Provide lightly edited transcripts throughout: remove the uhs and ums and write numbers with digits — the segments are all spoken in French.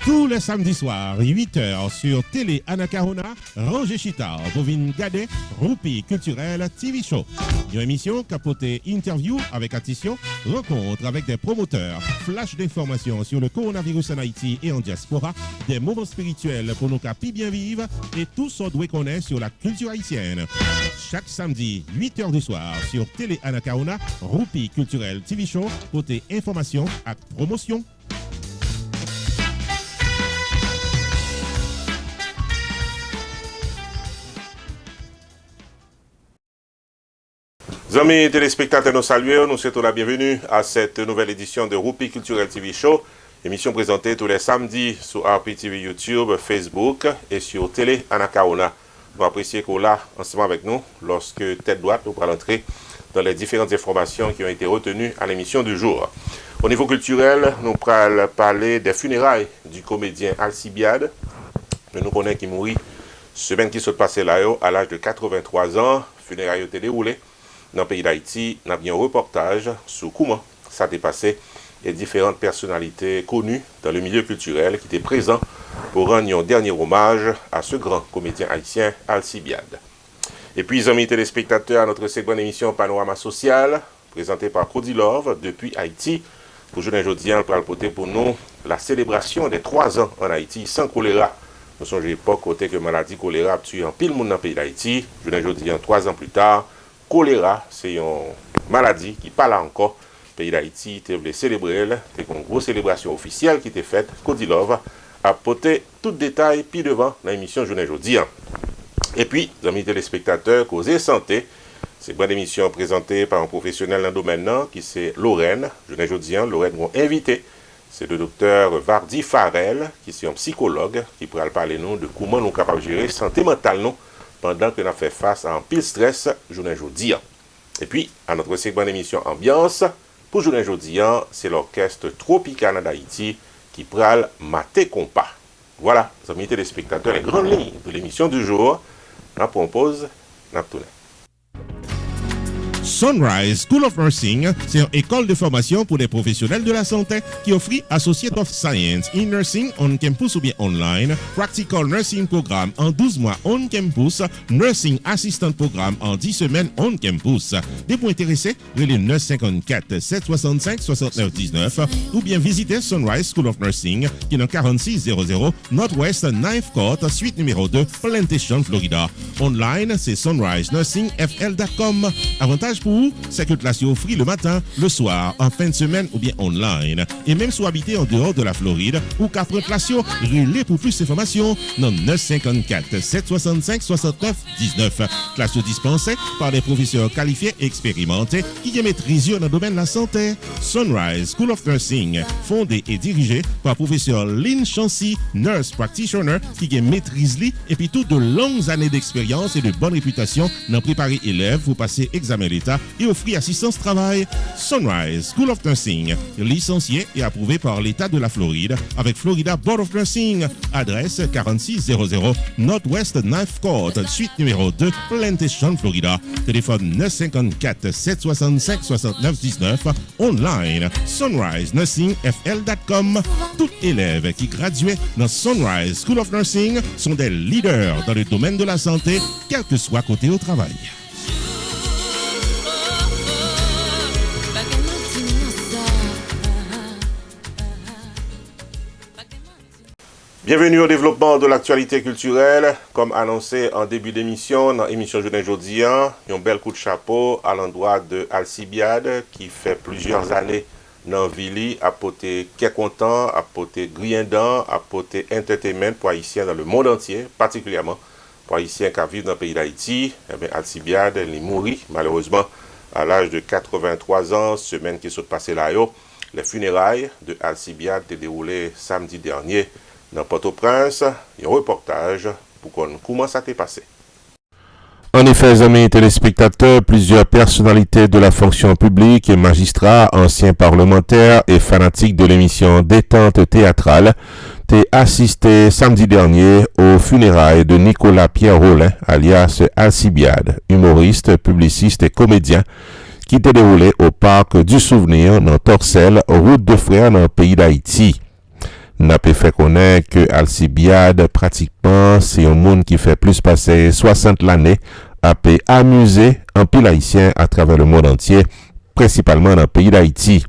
Tous les samedis soirs, 8h sur Télé Anacarona, Roger Chita, Bovine Gadet, Roupi Culturel TV Show. Une émission capotée interview avec attention, rencontre avec des promoteurs, flash d'informations sur le coronavirus en Haïti et en diaspora, des moments spirituels pour nos capis bien vivre et tout ce qu'on connaît sur la culture haïtienne. Chaque samedi, 8h du soir sur Télé Anacarona, Roupi Culturel TV Show, côté information et promotion. Amis téléspectateurs, nous saluons, nous souhaitons la bienvenue à cette nouvelle édition de Roupi Culturel TV Show, émission présentée tous les samedis sur RPTV YouTube, Facebook et sur Télé Anacarona. Nous apprécions qu'on là ensemble avec nous lorsque tête droite nous pourra entrer dans les différentes informations qui ont été retenues à l'émission du jour. Au niveau culturel, nous pourrons parler des funérailles du comédien Alcibiade, que nous connaissons qui mourit semaine qui s'est passée là à l'âge de 83 ans. Funérailles ont été déroulées dans le pays d'Haïti. Nous avons bien un reportage sur comment ça s'est passé et différentes personnalités connues dans le milieu culturel qui étaient présents pour rendre un dernier hommage à ce grand comédien haïtien Alcibiade. Et puis, amis téléspectateurs, notre seconde émission Panorama Social, présentée par Cody Love depuis Haïti. Pour aujourd'hui, on va porter pour nous la célébration des 3 ans en Haïti sans choléra. Nous sommes à l'époque côté que maladie choléra a tué en pile monde dans le pays d'Haïti. Aujourd'hui, 3 ans plus tard, choléra, c'est une maladie qui parle encore. Le pays d'Haïti voulait célébrer, c'est une grosse célébration officielle qui était faite. Cody Love a porté tout détail puis devant l'émission Journée aujourd'hui. Et puis, amis téléspectateurs, Causer Santé, c'est une bonne émission présentée par un professionnel dans le domaine qui c'est Lorraine. Journée aujourd'hui, Lorraine m'a invité. C'est le docteur Vardy Farel, qui est un psychologue, qui pourra parler nous de comment nous sommes capables de gérer la santé mentale nous, pendant que nous fait face à un pile stress journée aujourd'hui. Et puis, à notre segment d'émission Ambiance, pour journée aujourd'hui, c'est l'orchestre Tropicana d'Haïti qui pral maté compas. Voilà, amis téléspectateurs, les grandes lignes de l'émission du jour. On propose, on tourne. Sunrise School of Nursing, c'est une école de formation pour les professionnels de la santé qui offre Associate of Science in Nursing on campus ou bien online, Practical Nursing Programme en 12 mois on campus, Nursing Assistant Programme en 10 semaines on campus. Des points intéressés, relais 954 765 69 19 ou bien visitez Sunrise School of Nursing qui est dans 4600 Northwest 9th Court, suite numéro 2, Plantation, Florida. Online, c'est sunrisenursingfl.com. Avantage pour vous, c'est que classe offre le matin, le soir, en fin de semaine ou bien online. Et même si vous habitez en dehors de la Floride ou qu'après classe, relais pour plus d'informations dans 954 765 69 19. Classe dispensée par des professeurs qualifiés et expérimentés qui maîtrisent dans le domaine de la santé. Sunrise School of Nursing, fondé et dirigé par professeur Lynn Chancy, nurse practitioner qui maîtrise et puis toutes de longues années d'expérience et de bonne réputation dans préparer élèves pour passer examen d'État et offrir assistance travail. Sunrise School of Nursing, licencié et approuvé par l'État de la Floride avec Florida Board of Nursing. Adresse 4600 Northwest 9th Court, suite numéro 2, Plantation, Florida. Téléphone 954 765 69 19. Online, sunrisenursingfl.com. Tout élève qui graduait dans Sunrise School of Nursing sont des leaders dans le domaine de la santé, quel que soit côté au travail. Bienvenue au développement de l'actualité culturelle. Comme annoncé en début d'émission, dans l'émission Journée aujourd'hui, un bel coup de chapeau à l'endroit de Alcibiade qui fait plusieurs années dans Vili, à porter qu'est content, à porter griendant, à porter entertainment pour Haïtiens dans le monde entier, particulièrement pour Haïtiens qui vivent dans le pays d'Haïti. Eh bien, Alcibiade, il est mort malheureusement à l'âge de 83 ans, semaine qui s'est passée là. Les funérailles de Alcibiade étaient déroulées samedi dernier dans Port-au-Prince. Un reportage pour qu'on comment ça s'est passé. En effet, amis téléspectateurs, plusieurs personnalités de la fonction publique et magistrats, anciens parlementaires et fanatiques de l'émission Détente théâtrale ont assisté samedi dernier aux funérailles de Nicolas Pierre Rollin, alias Alcibiade, humoriste, publiciste et comédien, qui était déroulé au Parc du Souvenir dans Torcelles, route de Frères dans le pays d'Haïti. n'a pas fait connaître que Alcibiade, pratiquement, c'est un monde qui fait plus passer 60 l'année, a pu amuser un pile haïtien à travers le monde entier, principalement dans le pays d'Haïti.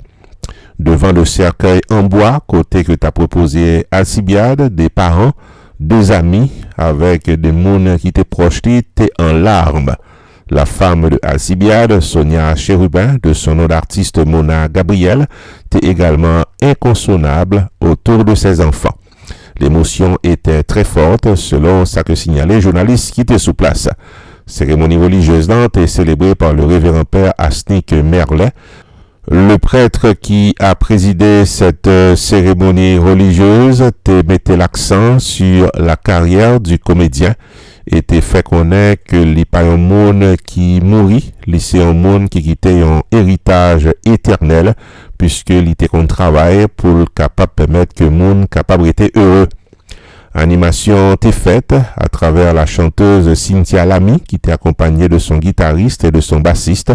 Devant le cercueil en bois, côté que t'as proposé Alcibiade, des parents, des amis, avec des monde qui étaient proches, t'es en larmes. La femme de Alcibiade, Sonia Chérubin, de son nom d'artiste Mona Gabriel, était également inconsolable autour de ses enfants. L'émotion était très forte, selon ce que signalait les journalistes qui étaient sous place. Cérémonie religieuse lente est célébrée par le révérend père Asnick Merlet. Le prêtre qui a présidé cette cérémonie religieuse mettait l'accent sur la carrière du comédien et te fait connaître que il n'y a pas un monde qui mourit, c'est un monde qui quittait un héritage éternel puisque il était qu'on travaille pour capable permettre que le monde capable d'être heureux. Animation était faite à travers la chanteuse Cynthia Lamy qui était accompagnée de son guitariste et de son bassiste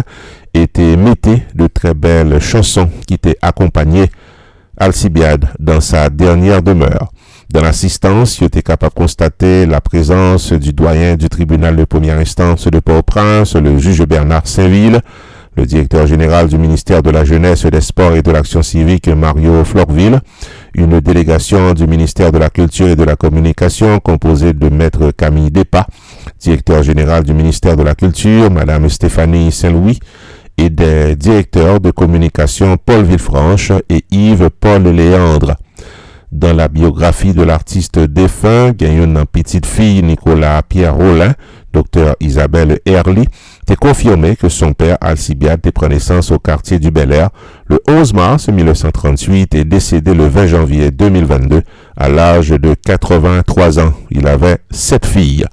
et mettait de très belles chansons qui étaient accompagnées Alcibiade dans sa dernière demeure. Dans l'assistance, il était capable de constater la présence du doyen du tribunal de première instance de Port-au-Prince, le juge Bernard Saint-Ville, le directeur général du ministère de la Jeunesse, des Sports et de l'Action civique, Mario Florville, une délégation du ministère de la Culture et de la Communication composée de Maître Camille Despas, directeur général du ministère de la Culture, Madame Stéphanie Saint-Louis, et des directeurs de communication Paul Villefranche et Yves Paul Léandre. Dans la biographie de l'artiste défunt, il y a une petite fille, Nicolas Pierre Rollin, docteur Isabelle Herly, t'est confirmé que son père Alcibiade pris naissance au quartier du Bel-Air le 11 mars 1938 et décédé le 20 janvier 2022 à l'âge de 83 ans. Il avait 7 filles.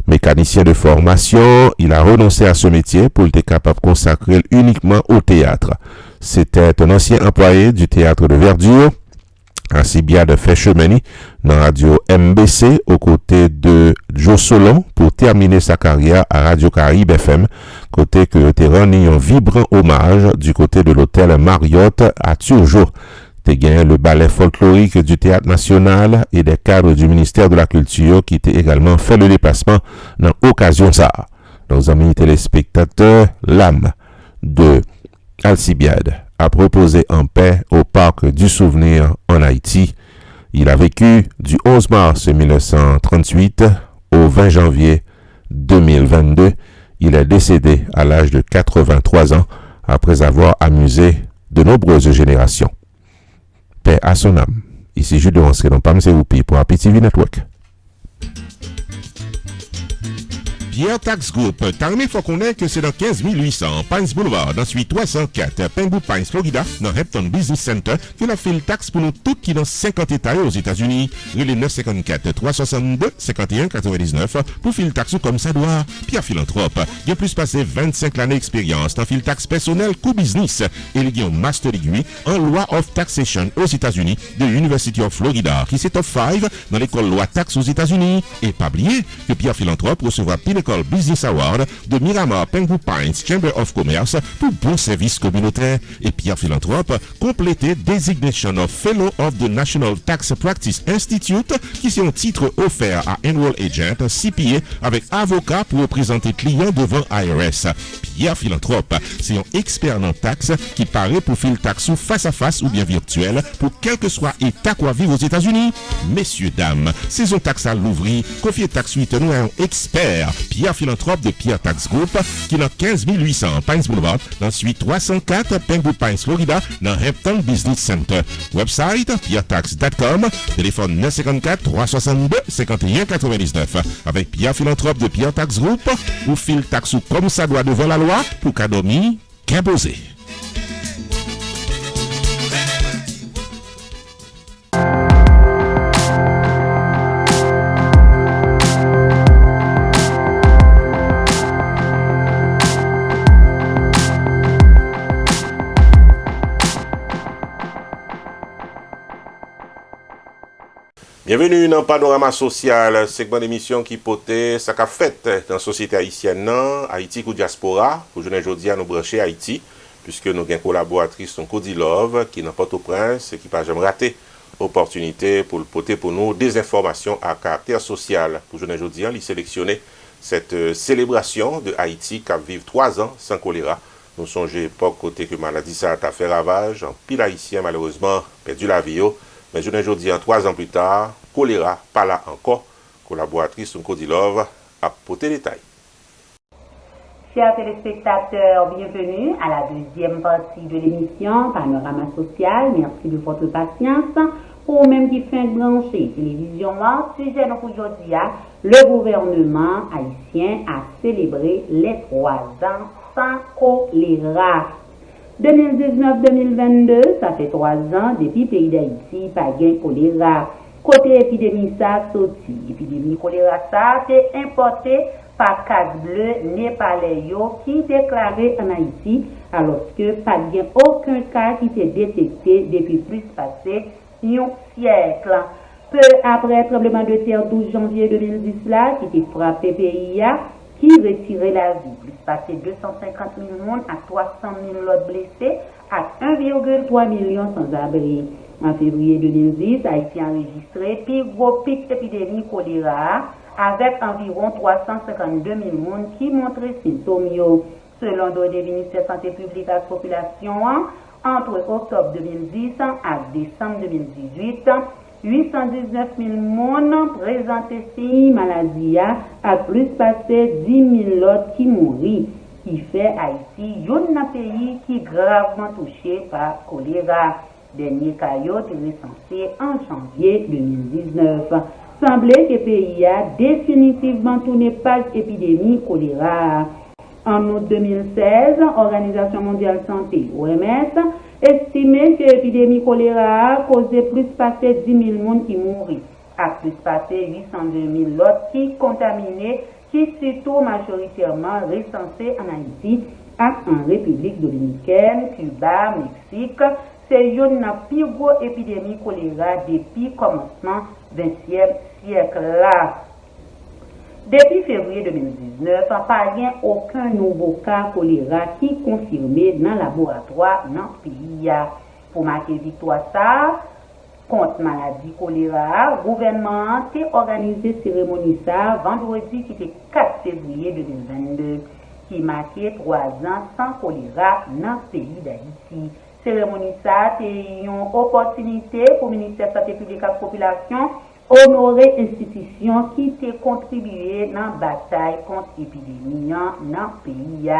Mécanicien de formation, il a renoncé à ce métier pour être capable de consacrer uniquement au théâtre. C'était un ancien employé du théâtre de Verdure. Alcibiade fait chemin dans Radio MBC aux côtés de Joe Solon pour terminer sa carrière à Radio Caraïbe FM, côté que te rendu un vibrant hommage du côté de l'hôtel Marriott à Turgeau. Te gagné le ballet folklorique du Théâtre National et des cadres du ministère de la Culture qui étaient également fait le déplacement dans l'occasion ça. Nos amis téléspectateurs, l'âme de Alcibiade a proposé en paix au Parc du Souvenir en Haïti. Il a vécu du 11 mars 1938 au 20 janvier 2022. Il est décédé à l'âge de 83 ans après avoir amusé de nombreuses générations. Paix à son âme. Ici Jules de Rancé dans PAM COP pour APTV Network. Pierre Tax Group, Tarmé faut connaître que c'est dans 15800 Pines Boulevard, dans suite 304 Penwood Pines, Florida, dans Hampton Business Center, que la file taxe pour nous toutes qui dans 50 États aux États-Unis. Relais 954 362 51 99 pour file taxe comme ça doit. Pierre Philanthrope, il a plus passé 25 années d'expérience dans file taxe personnel co business et il a un master degree en loi of taxation aux États-Unis de l'University of Florida, qui c'est top 5 dans l'école loi taxe aux États-Unis. Et pas oublier que Pierre Philanthrope recevra Pinnacle Business Award de Miramar Penwood Pines Chamber of Commerce pour bon service communautaire. Et Pierre Philanthrope complété Designation of Fellow of the National Tax Practice Institute, qui c'est un titre offert à Enroll Agent CPA avec avocat pour représenter clients devant IRS. Pierre Philanthrope, c'est un expert en taxe qui paraît pour filer taxe face à face ou bien virtuel pour quel que soit état quoi vivre aux États-Unis. Messieurs, dames, saison taxe à l'ouvrir, confiez taxe 8 nous à un expert. Pierre Philanthrope de Pierre Tax Group, qui est dans 15800 Pines Boulevard, dans suite 304 Penwood Pines, Florida, dans Hampton Business Center. Website pierretax.com, téléphone 954 362 51 99. Avec Pierre Philanthrope de Pierre Tax Group, ou file taxe comme ça doit devant la loi, pour qu'adomi, qu'imposer. Bienvenue dans Panorama Social, segment d'émission qui pote ça qu'a fait dans la société haïtienne, Haïti ou diaspora, pour journée aujourd'hui à nous brancher Haïti, puisque nous avons une collaboratrice, son Cody Love, qui est dans Port-au-Prince, qui n'a pas jamais raté opportunité pour le porter pour nous des informations à caractère social. Pour journée aujourd'hui, il sélectionné cette célébration de Haïti qui vit 3 ans sans choléra. Nous songeons pas côté que maladie ça a fait ravage, en pile haïtien malheureusement perdu la vie. Mais journée aujourd'hui, 3 ans plus tard, choléra pas là encore. Collaboratrice Sunko Dilove a porté détail. Chers téléspectateurs, bienvenue à la deuxième partie de l'émission Panorama Social. Merci de votre patience. Pour même qui fait brancher télévision, sujet pour aujourd'hui, le gouvernement haïtien a célébré les 3 ans sans choléra. 2019-2022, ça fait 3 ans depuis le pays d'Haïti, pas gain choléra. Côté épidémie, ça sorti. Épidémie choléra, ça c'est importé par Casse Bleue népalais qui déclaré en Haïti, alors que pas gain aucun cas qui s'est détecté depuis plus passé un siècle. Peu après le tremblement de terre 12 janvier 2010 là, qui était frappé pays, qui retirait la vie. Plus passé 250 000 personnes à 300 000 autres blessés, à 1,3 million sans-abri. En février 2010, Haïti a enregistré puis gros pic épidémie choléra avec environ 352 000 personnes qui montraient symptômes. Selon le ministère de la Santé publique à la population, entre octobre 2010 et décembre 2018, 819 000 personnes présentaient signes maladie à plus passé 10 000 autres qui mourent, qui fait Haïti un pays qui est gravement touché par choléra. Dernier cas recensé en janvier 2019. Semblait que le pays a définitivement tourné page épidémie choléra. En août 2016, Organisation mondiale santé, OMS, estimait que l'épidémie choléra a causé plus passer 10 000 personnes qui mourent, à plus passer 802 000 autres qui contaminés, qui surtout majoritairement recensés en Haïti, en République dominicaine, Cuba, Mexique. C'est une plus grosse épidémie choléra depuis le commencement du 20e siècle là. Depuis février 2019, il n'y a aucun nouveau cas choléra qui est confirmé dans le laboratoire dans le pays. Pour marquer victoire ça, contre maladie choléra, le gouvernement a organisé cérémonie ça vendredi qui était 4 février 2022, qui marquait 3 ans sans choléra dans le pays d'Haïti. Cérémonie ça, c'est une opportunité pour le ministère de la Santé publique et de la population honorer institutions qui ont contribué dans la bataille contre l'épidémie dans le pays.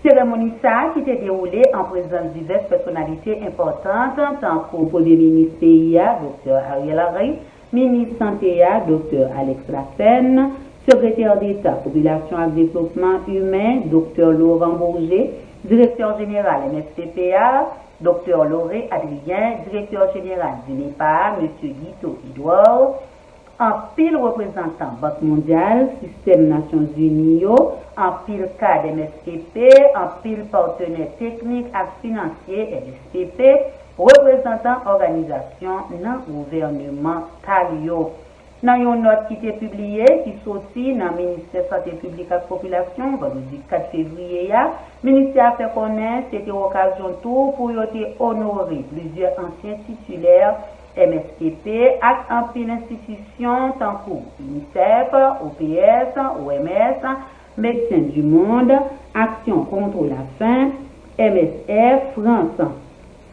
Cérémonie ça qui s'est déroulée en présence de diverses personnalités importantes, tant que le Premier ministre pays, Dr. Ariel Henry, ministre santé, Dr. Alex Lassène, secrétaire d'État, population et développement humain, Dr. Laurent Bourget, directeur général MFCPA, Dr. Lauré Adrien, directeur général du NEPA, M. Guito Edouard, en pile représentant Banque mondiale, Système Nations Unies, en pile cadre MSPP, en pile partenaire technique et financier LSPP, représentant organisation non gouvernementale. Dans une note qui était publiée, qui sortit dans le ministère de la Santé publique et de la population, vendredi 4 février, le ministère a fait connaître c'était l'occasion pour honorer plusieurs anciens titulaires MSPP et en pile institutions tant que UNICEF, OPS, OMS, Médecins du Monde, Action contre la faim, MSF, France,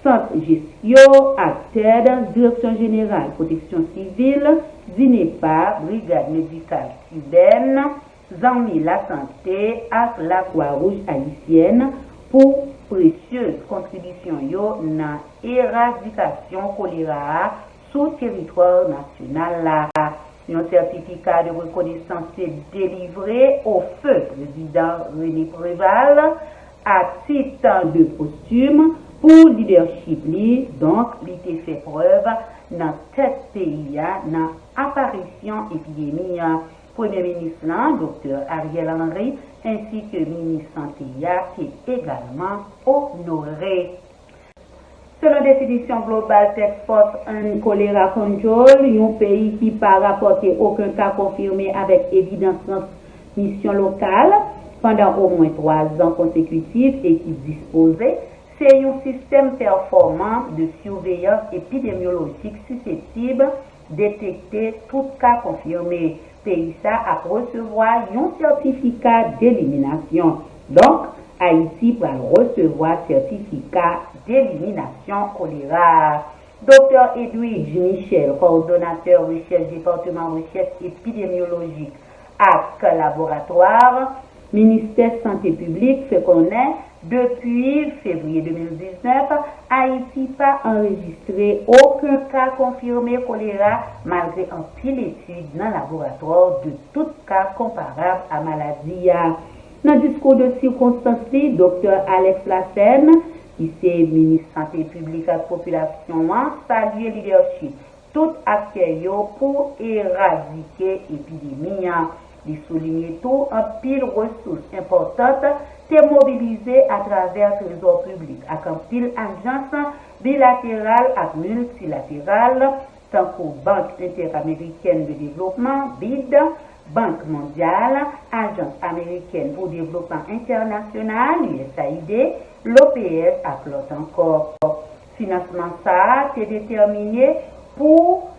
Centre Gestion, ACTED, Direction Générale Protection Civile, DINEPA, Brigade Médicale Cubaine, Zanmi la Santé et la Croix-Rouge haïtienne pour précieuses contributions dans l'éradication choléra sur le territoire national. Un certificat de reconnaissance est délivré au feu président René Préval à titre de posthume pour leadership donc il a fait preuve dans tête pays dans apparition épidémie. Premier ministre Dr. Ariel Henry ainsi que ministre santé qui est également honoré. Selon définition globale Task Force on Cholera Control, un pays qui n'a rapporté aucun cas confirmé avec évidence transmission locale pendant au moins 3 ans consécutifs et qui disposait C'est un système performant de surveillance épidémiologique susceptible de détecter tout cas confirmé. Pays ça à recevoir un certificat d'élimination. Donc, Haïti va recevoir certificat d'élimination choléra. Dr. Edwidge Michel, coordonnateur recherche département recherche épidémiologique à laboratoire, ministère santé publique fait connaître depuis février 2019, Haïti n'a pas enregistré aucun cas confirmé choléra malgré un pile étude dans le laboratoire de tout cas comparable à maladie. Dans le discours de circonstance, Dr. Alex Lassène, qui est ministre santé publique et population, salue le leadership tout acteur pour éradiquer l'épidémie. Il souligne tout en pile ressources importantes c'est mobilisé à travers le trésor public avec un pile agence bilatérale et multilatérale tant que Banque interaméricaine de développement BID, Banque mondiale, Agence américaine pour développement international USAID, l'OPS et l'autre encore. Financement ça c'est déterminé pour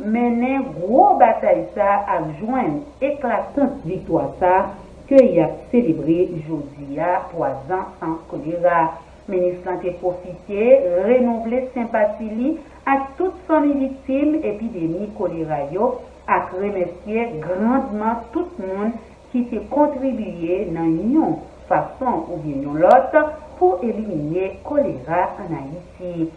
mener gros bataille ça à joindre éclatante victoire ça que y a célébré aujourd'hui à 3 ans sans choléra. Ministre santé profité renouveler sympathie à toute famille victime épidémie choléra yo à remercier grandement tout le monde qui s'est contribué dans une façon ou bien l'autre pour éliminer choléra en Haïti.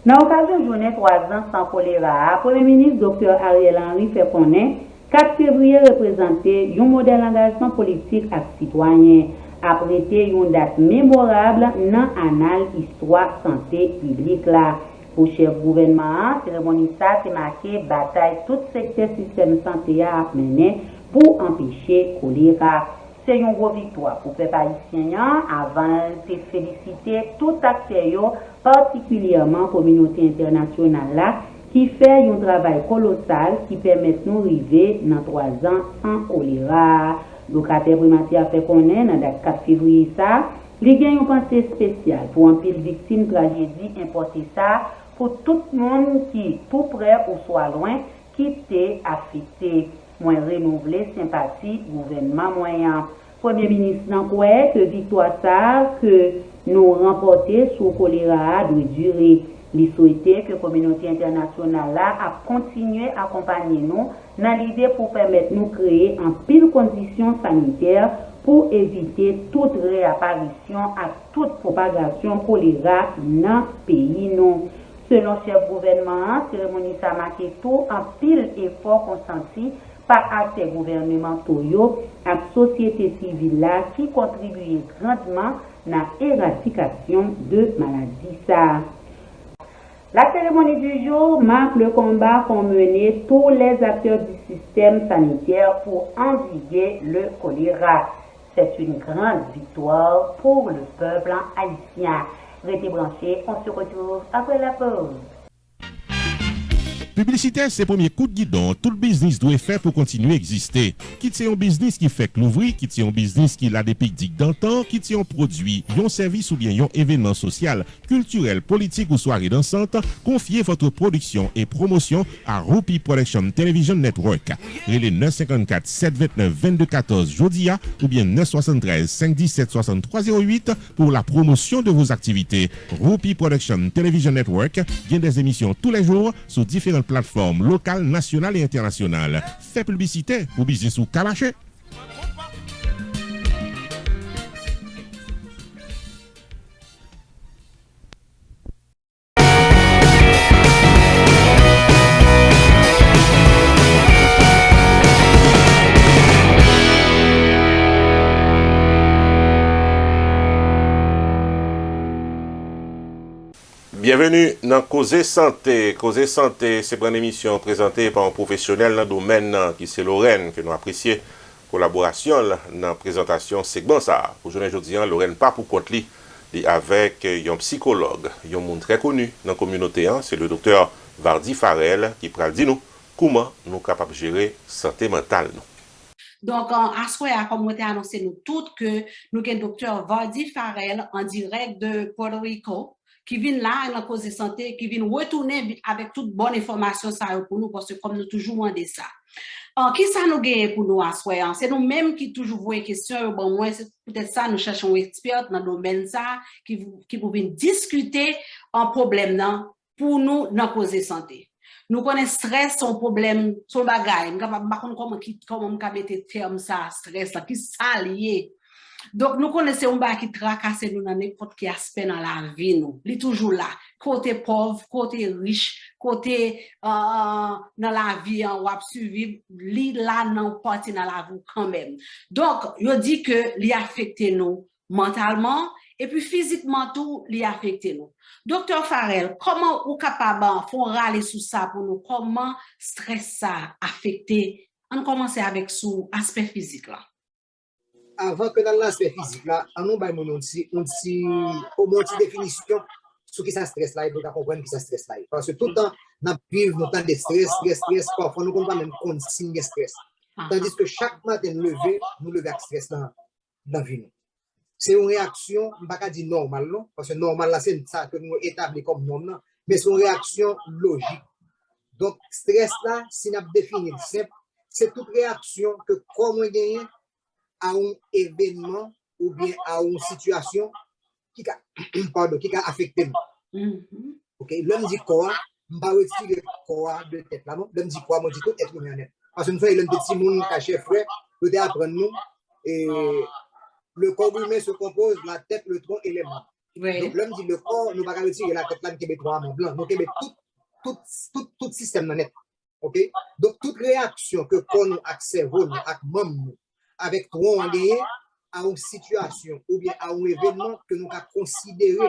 Dans l'occasion de journée 3 ans sans choléra, Premier ministre Dr. Ariel Henry fait connaître 4 février représenté un modèle d'engagement politique et citoyen, apprêté une date mémorable dans l'annale histoire santé publique là. Pour chef gouvernement, cérémonie ça c'est marqué bataille tout secteur système santé à mener pour empêcher choléra. C'est une grosse victoire pour les Haïtiens avant de féliciter tout acteur, particulièrement la communauté internationale là, qui fait un travail colossal qui permet de nous arriver dans 3 ans sans choléra. Le locataire primature a fait connaître dans le 4 février ça, il y a une pensée spéciale pour un pile victime tragédie importer ça pour tout le monde qui tout près ou soit loin qui était affecté. Moins renouveler sympathie gouvernement moyen. Premier ministre n'a quoi que victoire ça que nous remporter sur choléra doit durer. Il souhaitait que la communauté internationale a continué à accompagner nous dans l'idée pour permettre nous créer en pile conditions sanitaires pour éviter toute réapparition à toute propagation choléra dans le pays. Nous. Selon le chef gouvernement, cérémonie ça marque tout en pile effort consenti par acteurs gouvernementaux et la société civile qui contribuent grandement à l'éradication de maladies. La cérémonie du jour marque le combat qu'ont mené tous les acteurs du système sanitaire pour endiguer le choléra. C'est une grande victoire pour le peuple haïtien. Restez branchés, on se retrouve après la pause. Publicité, c'est le premier coup de guidon. Tout le business doit faire pour continuer à exister. Quitte c'est un business qui fait que l'ouvrir, quitte c'est un business qui a des pics d'antan, quitte c'est un produit, un service ou bien un événement social, culturel, politique ou soirée dansante, confiez votre production et promotion à Rupi Production Television Network. Relais 954 729 2214 Jodia ou bien 973 517 6308 pour la promotion de vos activités. Rupi Production Television Network vient des émissions tous les jours sur différentes plateformes locales, nationales et internationales. Fait publicité pour business ou calaché. Bienvenue dans Causer Santé. Causer Santé, c'est une émission présentée par un professionnel dans le domaine qui c'est Lorraine, que nous apprécions collaboration dans la présentation segment ça. Aujourd'hui, Lorraine pas pour compte li avec un psychologue, un monde très connu dans la communauté, c'est le docteur Vardy Farel qui va dire nous comment nous sommes capables de gérer la santé mentale. Donc, à soir, comme on a annoncé nous toutes que nous avons le docteur Vardy Farrell en direct de Puerto Rico, qui vient là, dans cause de santé, qui vient retourner avec toute bonne information ça pour nous, parce que comme nous toujours demandé ça. Qui ça nous gagne pour nous à soir? C'est nous-mêmes qui toujours voyons question, bon, moi, c'est peut-être ça, nous cherchons un expert dans le domaine ça, qui pouvait discuter un problème là, pour nous, dans cause de santé. Nous connaissons stress, son problème, son bagage. Nous ne savons pas comment on peut mettre terme ça, stress, là, qui ça lié. Donc, nous connaissons un bagage qui tracasse nous dans n'importe quel aspect dans la vie, nous. Il est toujours là. Côté pauvre, côté riche, côté dans la vie, on va survivre, il là, non, parti dans la vie quand même. Donc, je dis que il affecte nous mentalement et puis physiquement tout, il affecte nous. Docteur Farrell, comment vous capable de râler sur ça pour nous? Comment stress ça affecte? On commence avec son aspect physique là. Avant que dans l'aspect physique là, on nous baille au moins une définition sur qui ça stress là et pour comprendre qui ça stress là. Parce que tout le temps, nous vivons nos temps de stress, parfois nous ne comprenons pas même consigne de stress. Tandis que chaque matin nous levons avec stress dans la vie. C'est une réaction, je ne vais pas dire normale, non? Parce que normal là, c'est ça que nous établit comme norme, mais c'est une réaction logique. Donc, stress là, si nous définissons simple, c'est toute réaction que comme on gagne à un événement ou bien à une situation qui a affecté nous. Ok, l'homme dit quoi? Je ne vais pas retirer quoi de tête là, non? L'homme dit quoi? Moi, je dis tout être humain. Parce que nous faisons un petit monde caché frère, peut-être apprendre nous. Et le corps humain se compose de la tête, le tronc et les mains. Oui. Donc l'homme dit le corps, nous ne pouvons pas retirer la tête là qui est trois mains blancs. Donc il y a tout système net. Ok? Donc toute réaction que nous accédons avec tronc lié à une situation ou bien à un événement que nous avons considéré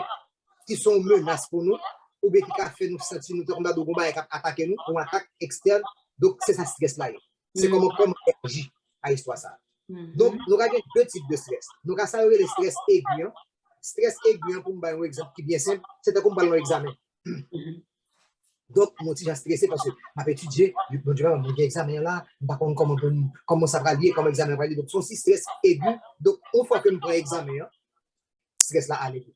qui sont menaces pour nous, ou bien qui a fait nous sentir nous tomber dans combat et attaquer nous, ou une attaque externe. Donc c'est ça stress là. C'est comment réagir à l'histoire ça. Donc, nous avons deux types de stress. Nous avons le stress aigu. Stress aigu, pour un exemple qui est bien simple, c'est comme un examen. Donc, moi, je suis stressé parce que je vais étudier, je vais avoir un examen là, je ne sais pas comment ça va lier, comment l'examen va lier. Donc, c'est stress aigu. Donc, une fois que je prends l'examen, stress là, allez.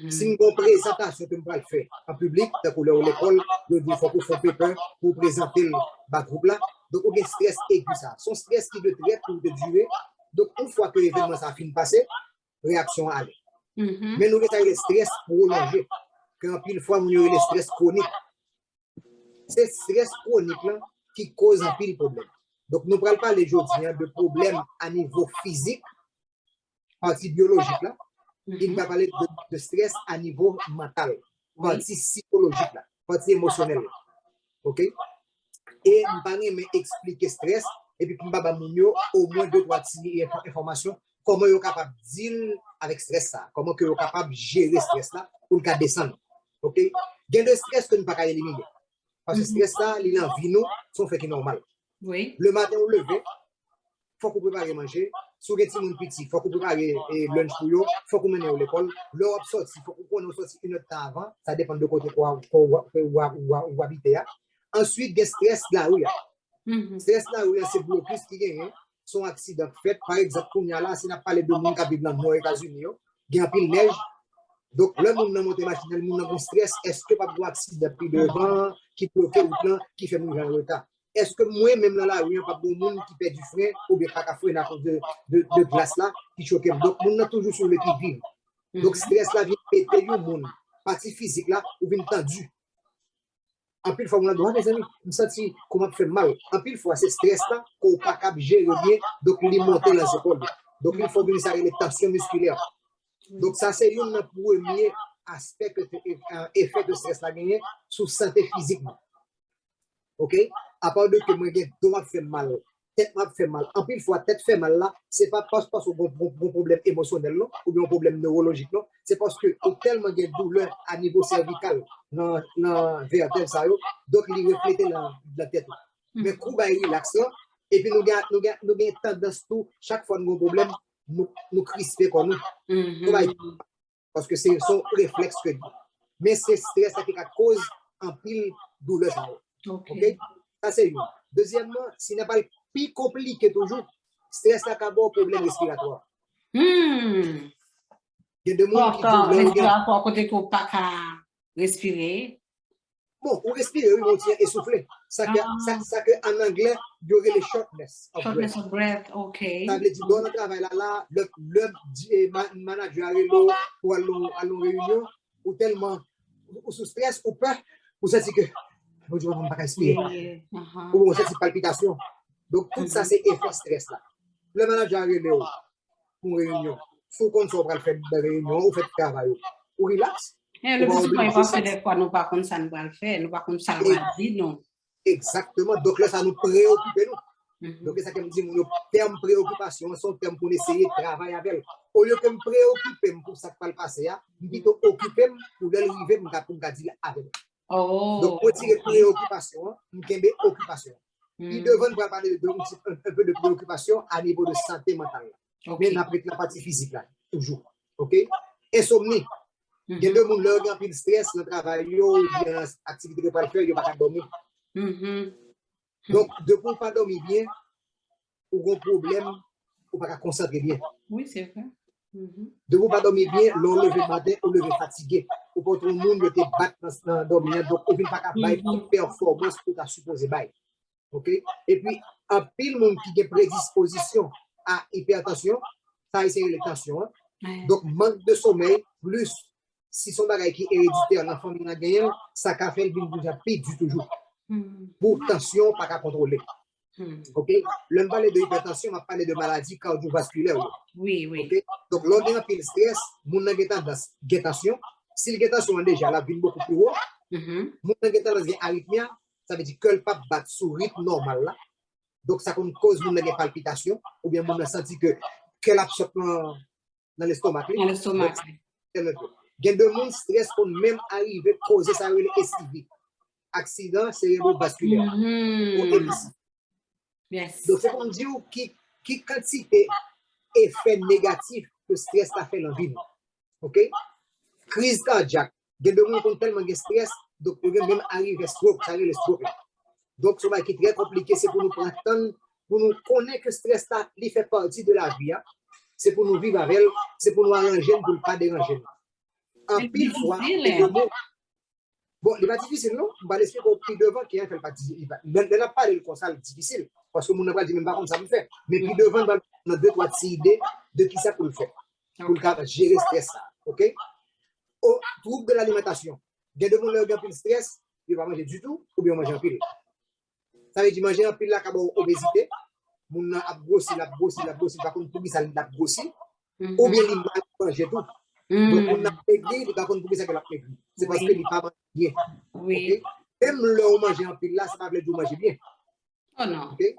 Si nous avons une présentation que je vais faire en public, dans l'école, il faut qu'on fasse paper pour présenter le groupe là. Donc, on a un stress aigu ça. Son stress qui veut très court de durée. Donc, une fois que l'événement ça finit de passer, réaction à aller. Mais nous avons le stress prolongé. Quand pile fois, nous avons le stress chronique. C'est le stress chronique là qui cause un pile problème. Donc, nous ne parlons pas aujourd'hui de problèmes à niveau physique, partie biologique là. Il va parler de stress à niveau mental, partie psychologique là, partie émotionnelle. OK? Et je vais expliquer stress et puis je vais vous au moins 2-3 informations comment vous êtes capable de dealer avec stress ça, comment vous êtes capable de gérer stress là pour le descendre. OK? Il y a des stress que nous ne pouvons pas éliminer. Parce que stress ça, il est en vie, nous, c'est fait qui est normal. Oui. Le matin, on lever, il faut qu'on prépare manger. Si vous êtes un petit, il faut qu'on prépare lunch pour vous, il faut qu'on mène à l'école. L'heure de sortie, il faut qu'on sorte une heure avant. Ça dépend de côté où habiter. Ensuite, il y a stress là où il y a. Stress là où il y a, c'est blocus qui gagne. Son accident fait, par exemple, si on a parlé de monde qui vit dans les États-Unis, il y a un peu de neige. Donc, le monde n'a monté machine, le monde a un stress. Est-ce que pas de accident puis devant, qui bloque le plan, qui fait mourir en retard? Est-ce que moi, même dans la rue, il n'y a pas de monde qui perd du frein ou bien pas de frein à cause de glace là, qui choque? Donc, le monde a toujours sur le qui-vive. Donc, stress là vient péter le monde. Partie physique là, ou vient tendu. En pile fois, on a droit, mes amis, je me sens comment fait mal. En pile fois, c'est stress là qu'on n'est pas capable de gérer bien, donc il monte dans les épaules. Donc, il faut venir s'arrêter les tensions musculaires. Donc, ça, c'est un premier aspect que effet de stress là gagné sur santé physique. OK? À part de que moi, j'ai dos fait mal, tête m'a fait mal. En pile fois, tête fait mal là, c'est pas parce que bon problème émotionnel non, ou bien un problème neurologique non, c'est parce que tellement de douleur à niveau cervical dans vertèbre ça donc il reflète la tête. Mais coup ba relax et puis nous avons tendance tout chaque fois nous avons un problème nous crisper comme nous. Parce que c'est son réflexe que mais c'est stress qui cause en pile douleur ça. OK? Ça c'est une. Deuxièmement, ce n'est pas le plus compliqué toujours, stress là d'abord problème respiratoire. Hmm. Il y a des gens qui Pourtant, disent respiratoire, côté qu'on pas qu'à respirer. bon, on respire, oui, on tient essoufflé. Ça que en anglais, il y aurait les shortness of breath. Shortness of breath, ok. Ça veut dire, dans le travail là, le manager arrive pour aller à une réunion, ou tellement, ou sous stress, ou peur, ou ça, c'est que, vous dites, on ne va pas respirer. Ou ça, c'est palpitation. Donc, tout ça, c'est effet stress là. Le manager arrive pour une réunion. Il faut qu'on soit faire des réunions, ou faire travail, ou relax. Le plus souvent, parce que des fois, nous pas comme ça, nous va le faire, nous pas comme ça, nous va le dire, non. Exactement. Donc là, ça nous préoccupe, nous. Donc, c'est ça que me dit, mon terme préoccupation, son terme pour essayer de travailler avec. Au lieu que me préoccuper pour ça qui va le passer, je suis occupé pour l'arriver, pour dire avec. Donc, pour tirer préoccupation, je suis occupation. Il devrait parler un peu de préoccupation à niveau de santé mentale. Mais après la partie physique, là, toujours. OK? Insomnie. Il y a des gens qui ont un stress dans le travail, il y a une activité de pas faire, il n'y a pas de dormir. Donc, de ne pas dormir bien, ou un problème, ou pas concentrer bien. Oui, c'est vrai. De ne pas dormir bien, l'on lever le matin, ou lever fatigué. Ou pour tout le monde, te battre dans dormir, donc on ne peut pas faire une performance pour ta supposée bail. OK? Et puis, un pile monde qui a prédisposition à hypertension, ça c'est les tensions. Donc, manque de sommeil, plus si son bagage qui est héréditaire, l'enfant qui a gagné, ça a fait le déjà pire du toujours. Pour tension, pas qu'à contrôler. OK? Le parler de hypertension, on va parler de maladies cardiovasculaires. Oui, oui. Okay? Donc, l'on a un peu de stress, mon tension. Si le tension déjà, la vie beaucoup plus haut, mon arythmie, ça veut dire que le pape bat sous rythme normal là. Donc, ça cause mon palpitation, ou bien mon senti que l'absorbe dans l'estomac. Dans l'estomac. Il y a de monde stress pour même arriver à causer ça le SIV. Accident cérébrovasculaire. Yes. Donc, c'est comme dire qui quantité effet négatif que stress a fait dans la vie. OK? Crise cardiaque. Il y a de monde qui ont tellement de stress, donc ils peuvent même arriver à stroke, ça arrive le stroke. Donc, ce qui est très compliqué, c'est pour nous prendre temps, pour nous connaître que le stress il fait partie de la vie. C'est pour nous vivre avec elle, c'est pour nous arranger, pour ne pas déranger. En pile fois, bon, il n'est pas difficile, non? On va l'expliquer au prix devant qui a fait partie. Il n'a pas le conseil difficile, parce que mon n'a pas dit même pas comme ça me fait. Mais puis devant, on a deux, trois idées de qui ça peut le faire, pour le gérer le stress. OK? Au trouble de l'alimentation, il y a des gens qui ont un stress, ils ne vont pas manger du tout, ou bien manger un pile. Ça veut dire manger un pile là, qui a obésité, mon a grossi, par contre, pour ça, il a grossi, ou bien il mange tout. Donc, on a maigri, il a pour ça qu'il a maigri. C'est parce qu'il n'a pas mangé bien. Oui. Même là où manger un pile là, ça ne veut pas dire manger bien. Oh non. Okay?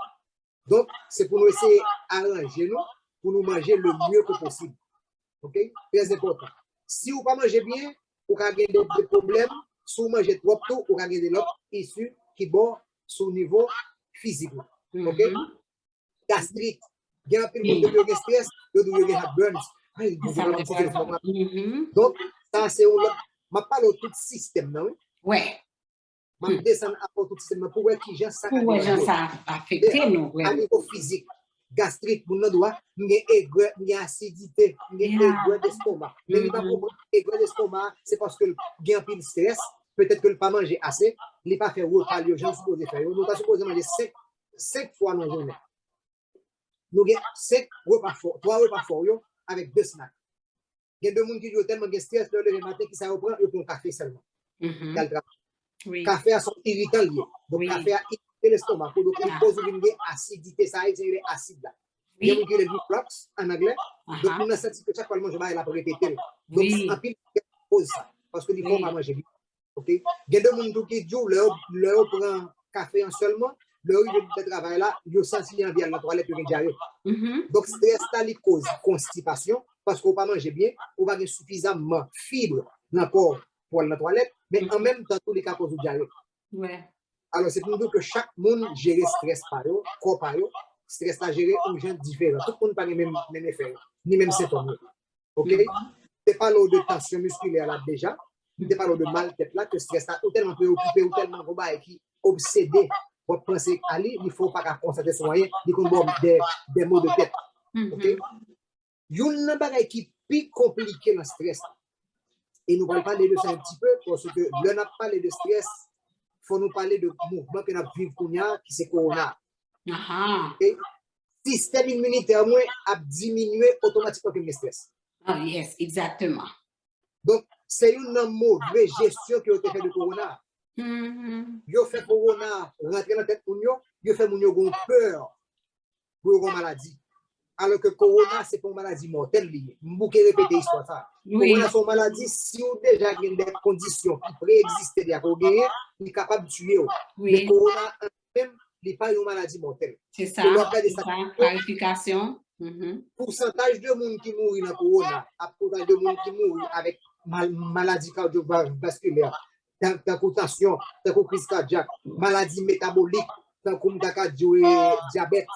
Donc, c'est pour nous essayer d'arranger nous, pour nous manger le mieux que possible. OK? Très important. Si vous ne mangez pas bien, vous avez des problèmes. Si vous mangez trop tôt, vous avez des autres issues qui vont sur le niveau physique. OK? Gastrite. Il y a un peu de stress, il y a des burns. Donc, ça c'est un autre. Je parle de tout système, non? Oui. Je descends à tout système pour voir qui ça affecte nous. À niveau physique. Gastrite, mon doigt, il y a acidité, il y a aigreur d'estomac. Mais il n'y a pas de aigreur d'estomac, c'est parce que il y a un peu de stress, peut-être que le pas manger assez, il n'est pas fait repas, les gens supposés faire. Nous sommes supposés manger 5 fois dans la journée. Nous avons 5 repas forts, 3 repas forts avec 2 snacks. Il y a des gens qui ont tellement de stress le matin qui ça reprend, ils prennent café seulement. Café à son irritant lié. Donc, café à l'estomac, pour qu'il pose une acidité, ça aide acide là. Il y a un qui est le reflux en anglais, donc on a senti que chaque fois que je vais répéter. Donc, en pile, pose ça, parce que il faut pas manger bien. OK? Il y a des gens qui disent, leur prend café en seulement, leur de travail là, ils ont senti envie à la toilette pour diarrhée. Donc, stress là, il cause constipation, parce qu'on ne pas manger bien, on va avoir suffisamment de fibres dans le corps pour la toilette, mais en même temps, tous les cas cause diarrhée. Alors, c'est pour nous dire que chaque monde gère le stress par eux, corps par eux, stress à gérer aux gens différents. Tout le monde n'a pas les mêmes effets, ni même symptômes. OK? Je ne parle pas de tension musculaire là déjà, je parle de mal tête là, que stress a ou tellement préoccupé, ou tellement qui obsédé pour penser à lui, il faut pas constater son moyen, il faut des maux de tête. OK? Il y a un bagage qui est plus compliqué dans le stress. Et nous allons parler de ça un petit peu parce que là, on a parlé de stress, il faut nous parler de mouvement que nous vivons qui c'est Corona. Okay? Système immunitaire moins a diminué automatiquement le stress. Ah, yes, exactement. Donc, c'est une mauvaise gestion qui a été faite de Corona. Yo fait Corona rentrer dans la tête pour nous, yo fait moun yo gon peur pour une maladie. Alors que Corona, c'est pas une maladie mortelle. Je vais répéter l'histoire. Corona, c'est une maladie, si on a déjà des conditions qui préexistaient, il est capable de tuer. Mais Corona, même, il n'est pas une maladie mortelle. C'est ça, clarification. Pourcentage de monde qui mourent dans Corona, pourcentage de monde qui mourent avec maladie cardiovasculaire, tension, crise cardiaque, maladie métabolique, diabète.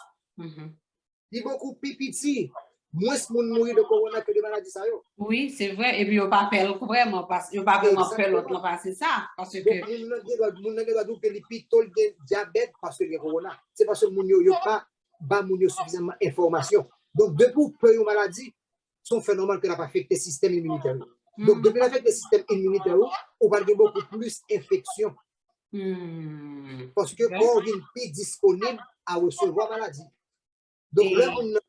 Il y a beaucoup plus petit. Moins de monde mourir de Corona que de maladies. Oui, c'est vrai. Et puis, on ne parle pas vraiment parce que pas vraiment faire l'autre, c'est ça. Parce que. Mon ne doit dire que les pitol de diabète parce que le Corona. C'est parce que mon yo pas suffisamment d'informations. Donc, depuis que une maladie, son phénomène qui n'a pas affecté le système immunitaire. Donc, depuis l'affect le système immunitaire, on va avoir beaucoup plus d'infections. Parce que le corps est plus disponible à recevoir la maladie. Donc, là, on a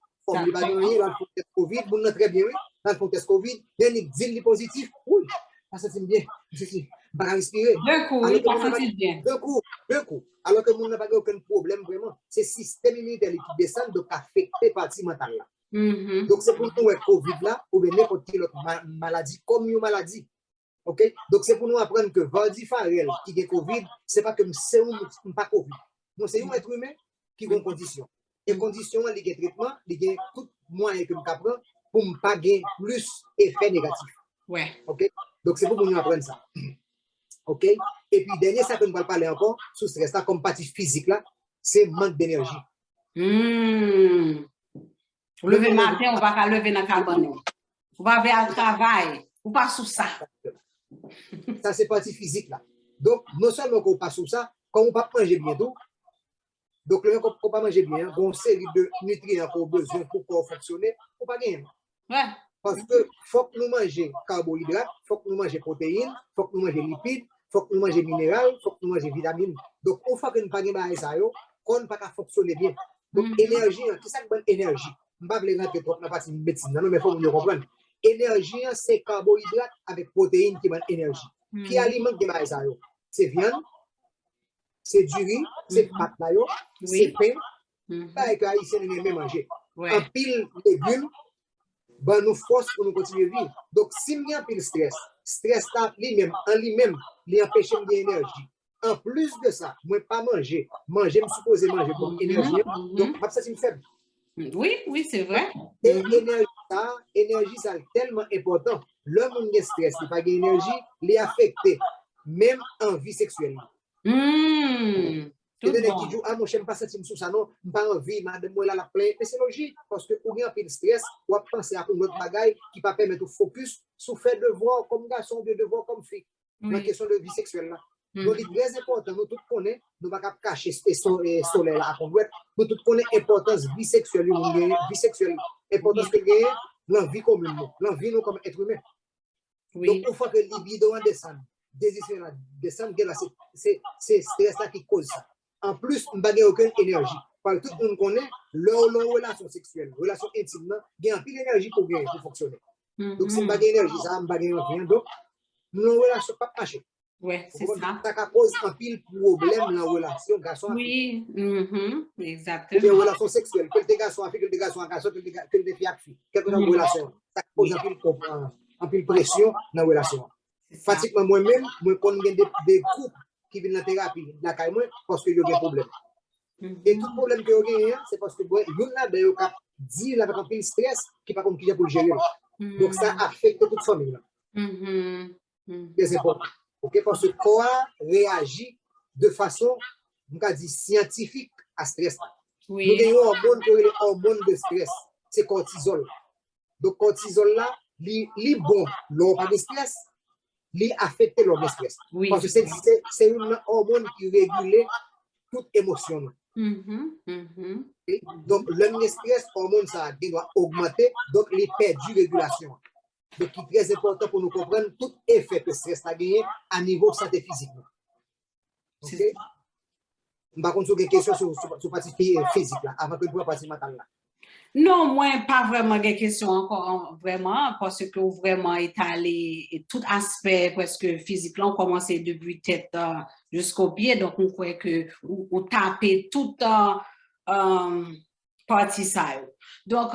dans le contexte Covid, on a très bien, dans le contexte Covid, il dit le positif, oui, ça c'est bien, c'est pas respirer. D'un coup, oui, ça c'est bien. D'un coup. Alors que on n'a pas aucun problème vraiment, c'est le système immunitaire qui descend, donc affecté par le mental. Donc, c'est pour nous, le Covid là, ou bien n'importe quelle autre maladie, comme une maladie. OK? Donc, c'est pour nous apprendre que Vardy Farrell qui a Covid, c'est pas que c'est pas Covid. Non, c'est un être humain qui a une condition. Et condition, il y a traitement, il y a tout moyen que nous apprenons pour ne pas gagner plus d'effets négatifs. Ouais. OK? Donc, c'est pour nous apprendre ça. OK? Et puis, dernier, ça que nous allons parler encore, sous stress, là, comme partie physique, là, c'est manque d'énergie. Lever matin, on va pas lever dans le carbone. On va aller au travail. On passe sous ça. Ça, c'est partie physique, là. Donc, non seulement qu'on passe sous ça, quand on ne peut pas manger bientôt, donc, le qu'on ne peut pas manger bien, bon, série de nutriments qu'on a besoin pour pouvoir fonctionner, on ne peut pas gagner. Ouais. Parce que faut que nous mangions carbohydrates, faut que nous mangions protéines, faut que nous mangions lipides, faut que nous mangions minéraux, faut que nous mangions vitamines. Donc, une fois que nous ne pouvons pas ça, on ne peut pas fonctionner bien. Donc, énergie, qui c'est bonne énergie? Je ne vais pas rentrer trop dans la partie médecine, mais il faut que nous comprenions. Énergie, c'est carbohydrates avec protéines qui donnent énergie. Qui alimente qui ça? C'est viande, c'est du riz, c'est pâte, c'est pain, pas que haïtien aime manger. En pile légumes, ben nous force pour nous continuer à vivre. Donc, si nous avons pile stress là, lui-même, il empêche de gagner énergie. En plus de ça, moi pas manger, me supposer manger pour énergie, donc ça c'est faible. Oui, c'est vrai. Et énergie, ça est tellement important. L'homme qui a stress, il n'a pas d'énergie, il est affecté, même en vie sexuelle. Et les gens qui disent, ah, moi, je n'aime pas ça, sous ça, non, je n'ai pas envie, madame, moi, là, la plaie. Mais c'est logique, parce que vous avez un peu de stress, vous pensez à une autre bagaille qui ne peut pas permettre de focus sur le fait de voir comme garçon ou de voir comme fille. La question de vie sexuelle, là. Donc, il est très important, nous tous connaissons, nous ne pouvons pas cacher ce soleil là à conduire, nous tous connaissons l'importance vie sexuelle, l'importance que gagne l'envie commune, l'envie nous comme être humain. Donc, une fois que le libido descend, désir descend, c'est stress là qui cause ça. En plus, nous n'avons aucune énergie. Parce que tout le monde connaît leur relation sexuelle, relation intime, il y a un peu d'énergie pour fonctionner. Donc, si nous n'avons pas d'énergie, ça va gagner rien. Donc, nos relations ne peuvent pas marcher. Oui, c'est ça. Ça cause un pile problème dans la relation garçon. Oui, exactement. Les relations sexuelles, que les garçons à fille, que les garçons à garçon, que les filles à fille. Quelque chose de relation. Ça cause un pile pression dans la relation. Pratiquement moi-même, je connais des groupes qui viennent en thérapie, la caille moi, parce qu'il y a des problèmes. Et tout problème que vous avez, c'est parce que vous avez dit avec un pile stress qui n'est pas comme qui pour le gérer. Donc ça affecte toute la famille. C'est important. Okay, parce que le corps réagit de façon, on va dire, scientifique à stress. Nous avons un hormone de stress, c'est cortisol. Donc, cortisol là, il bon, l'hormone de stress, il affecte l'hormone de stress. Parce que c'est un hormone qui régule toute émotion. Mm-hmm. Donc, le stress, hormone, ça doit augmenter, donc il perd du régulation. Donc, il est très important pour nous comprendre tout effet que le stress a gagné à niveau santé physique. Ok? Par contre, sur des questions sur la partie physique, là, avant que nous la partie mentale. Là. Non, moi, pas vraiment des questions encore, vraiment, parce que vraiment étalé tout aspect, parce que physiquement, on commence depuis tête jusqu'au pied, donc on croit que on tape toute partie ça. Donc,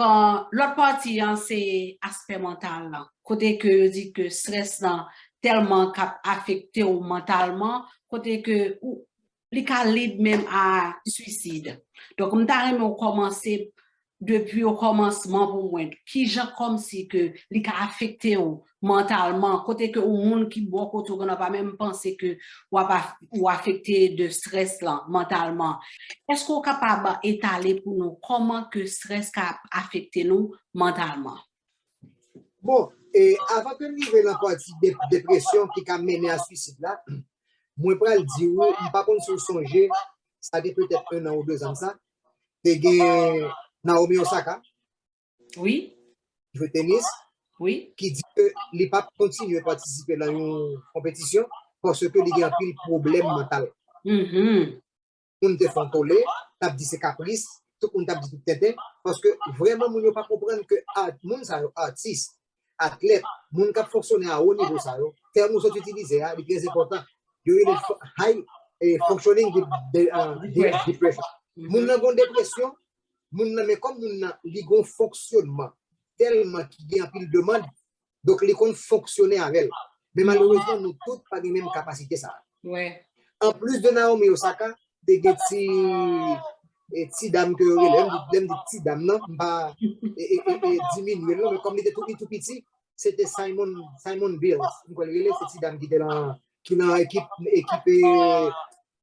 l'autre partie, c'est aspect mental. Là. Côté que dit que stress là, tellement affecté au mentalement, côté que les cas lead même à suicide. Donc, on commencer depuis au commencement pour moi, qui gens comme si que les cas affecté mentalement, côté que au monde qui boit autour, on n'a pas même pensé que ou affecté de stress là, mentalement. Est-ce qu'on est capable d'étaler pour nous comment que stress a affecté nous mentalement? Bon, et avant que nous arrivions dans la partie de dépression qui a mené à suicide là, moi je vais dire oui, par contre sur songer, ça fait peut-être 1 an ou 2 ans ça, de Naomi Osaka. Oui. Qui joue tennis. Oui. Qui dit que les papes continuent à participer dans une compétition parce que les gens ont pris problème mental. On te font toller, t'as dit c'est caprice, tout le monde t'a dit tout tête, parce que vraiment, on ne peut pas comprendre que les artistes, athlètes, les gens qui fonctionnent à haut niveau, termes sont utilisés, c'est très important. Il y a une high functioning depression. Les gens ont une dépression, mais comme nous avons un fonctionnement tellement qu'il y a une demande, donc les comptes fonctionner avec elle. Mais malheureusement, nous tous pas les mêmes capacités. Ça. Ouais. En plus de Naomi Osaka, des petites dames que des petites dames, non, pas diminuer, mais comme il était tout petit, c'était Simon Biles. Vous voyez, cette petite dame qui était dans l'équipe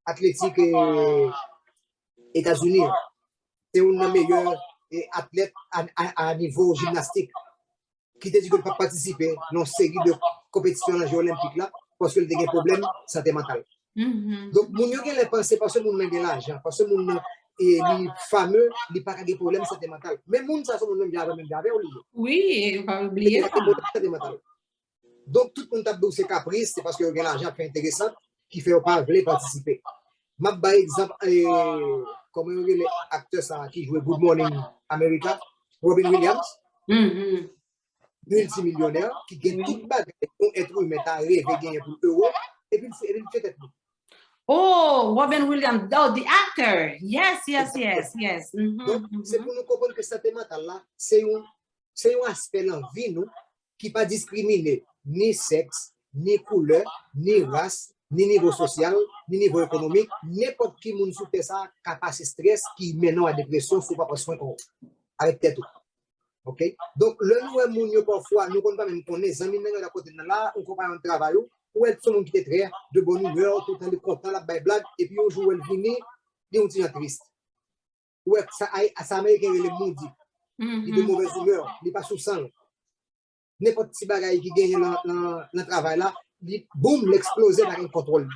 athlétique États-Unis. C'est une meilleure athlète à niveau gymnastique qui te dit que ne pas participer dans une série de compétitions dans les Jeux olympiques là parce qu'elle a des problèmes santé mentale. Donc, mon yo gen les pensées parce que mon n'a l'argent, parce que mon est fameux, il pas des problèmes santé mentale. Mais mon ça son même j'avais oublié. Oui, pas oublier ça. Donc tout le monde a dit c'est caprice, c'est parce que gen l'argent fait intéressant qui fait pas vouloir participer. M'a par exemple comme les acteurs ça qui jouent Good Morning America, Robin Williams. Multimillionnaire qui gagne toute bagarre pour être humain, t'as rêvé gagner pour euros et puis il fait tête. Oh, Robin Williams, oh, the actor. Yes. Donc, c'est pour nous comprendre que santé mentale là, c'est un aspect dans la vie nous qui pas discriminer ni sexe, ni couleur, ni race, ni niveau social, ni niveau économique, n'importe qui moun sous ça capacité stress qui mène à dépression faut pas prendre soin avec tête. OK? Donc, le nous moun parfois nous ne pas même connaître amis dans côté là, on compare un travail ou être son qui est très de bonne humeur, tout le temps content la blague et puis un jour elle vient et on tient triste. Ou ça américain le moody. Il de mauvaise humeur, il pas sous sang. N'importe petit bagaille qui gagne dans le travail là, il boum l'exploser par un contrôle.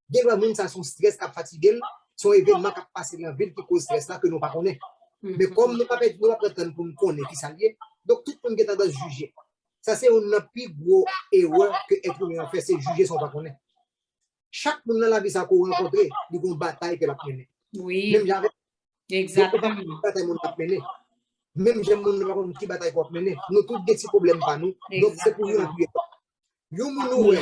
Des gens ça son stress qui fatigué, son événement qui passe dans la ville qui cause stress là que nous pas connaît. Mais comme nous pas prétendre pour nous connaître qui ça lié, donc tout le monde est tendance à juger. Ça c'est un plus gros erreur que être humain fait, c'est juger son pas connaître. Chaque monde dans la vie ça qu'on rencontre, il y a une bataille que la mener. Oui. Même j'avais exactement. Bataille mon la mener. Même j'aime mon qui bataille pour mener. Nous tous des petits problèmes pas nous. Donc c'est pour nous appuyer. Yo nous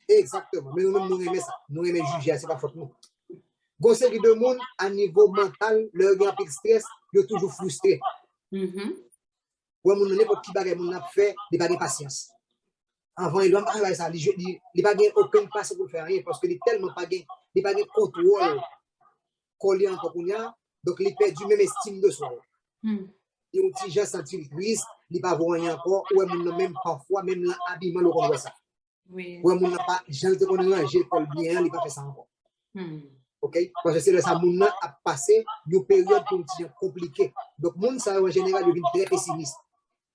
exactement, mais nous aimer ça. Nous aimer juger, c'est pas faute nous. Bon série de monde à niveau mental, leur grand stress, ils sont toujours frustrés. Ouais, mon n'importe qui bagaille mon a fait, il pas de patience. Avant il doit pas faire ça, il pas gain aucune patience pour faire rien parce que il tellement pas gain, il pas gain contrôle collé en cocunia, donc il perd du même estime de soi. Et on petit gens sentir triste, il pas voir rien encore, ouais mon même parfois même l'habillement le comme ça. Oui. Ouais mon n'a pas gens te connaît ranger col bien, il pas fait ça encore. OK, parce que c'est là ça moun a passé une période compliquée. Donc moun ça en général devient très pessimiste.